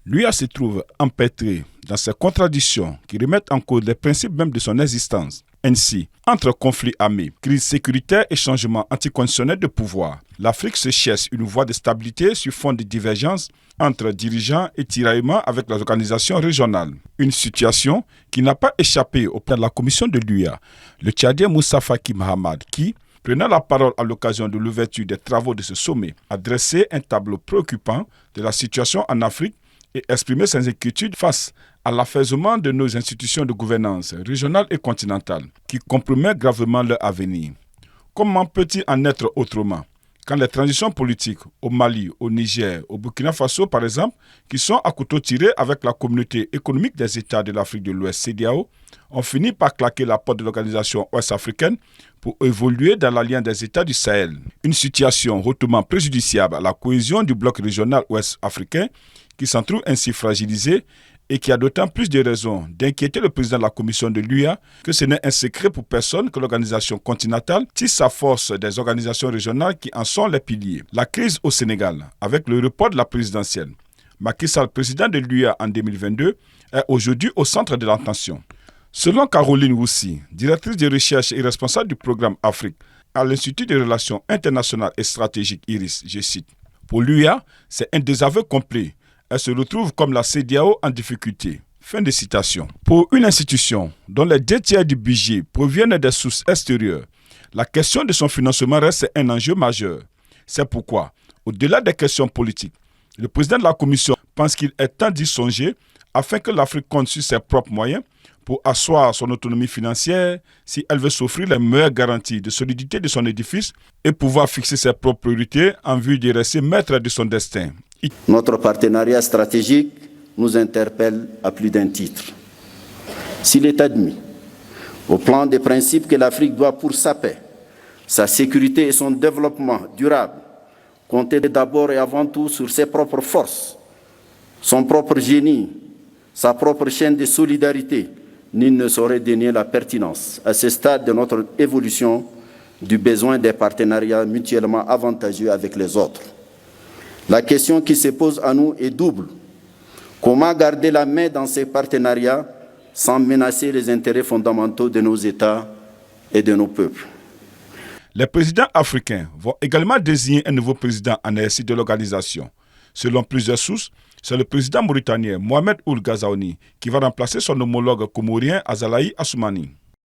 L'UA se trouve empêtrée dans ces contradictions qui remettent en cause les principes même de son existence. Ainsi, entre conflits armés, crise sécuritaire et changements anticonditionnels de pouvoir, l'Afrique se cherche une voie de stabilité sur fond de divergences entre dirigeants et tiraillements avec les organisations régionales. Une situation qui n'a pas échappé au plan de la commission de l'UA, le Tchadien Moussa Faki Mahamad, qui, prenant la parole à l'occasion de l'ouverture des travaux de ce sommet, a dressé un tableau préoccupant de la situation en Afrique et exprimé ses inquiétudes face à l'affaissement de nos institutions de gouvernance régionales et continentales, qui compromet gravement leur avenir. Comment peut-il en être autrement quand les transitions politiques au Mali, au Niger, au Burkina Faso par exemple, qui sont à couteau tiré avec la communauté économique des États de l'Afrique de l'Ouest, CEDEAO, ont fini par claquer la porte de l'organisation ouest-africaine pour évoluer dans l'alliance des États du Sahel. Une situation hautement préjudiciable à la cohésion du bloc régional ouest-africain qui s'en trouve ainsi fragilisé et qui a d'autant plus de raisons d'inquiéter le président de la commission de l'UA que ce n'est un secret pour personne que l'organisation continentale tisse sa force des organisations régionales qui en sont les piliers. La crise au Sénégal, avec le report de la présidentielle. Macky Sall, président de l'UA en 2022, est aujourd'hui au centre de l'attention. Selon Caroline Roussi, directrice de recherche et responsable du programme Afrique à l'Institut de relations internationales et stratégiques IRIS, je cite, « Pour l'UA, c'est un désaveu complet. Elle se retrouve comme la CEDEAO en difficulté. » Fin de citation. Pour une institution dont les 2/3 du budget proviennent des sources extérieures, la question de son financement reste un enjeu majeur. C'est pourquoi, au-delà des questions politiques, le président de la Commission pense qu'il est temps d'y songer afin que l'Afrique compte sur ses propres moyens pour asseoir son autonomie financière si elle veut s'offrir les meilleures garanties de solidité de son édifice et pouvoir fixer ses propres priorités en vue de rester maître de son destin. Notre partenariat stratégique nous interpelle à plus d'un titre. S'il est admis, au plan des principes que l'Afrique doit pour sa paix, sa sécurité et son développement durable, compter d'abord et avant tout sur ses propres forces, son propre génie, sa propre chaîne de solidarité, nul ne saurait dénier la pertinence, à ce stade de notre évolution, du besoin des partenariats mutuellement avantageux avec les autres. La question qui se pose à nous est double. Comment garder la main dans ces partenariats sans menacer les intérêts fondamentaux de nos États et de nos peuples? Les présidents africains vont également désigner un nouveau président en exercice de l'organisation. Selon plusieurs sources, c'est le président mauritanien Mohamed Ould Ghazouani qui va remplacer son homologue comorien Azalaï Assoumani.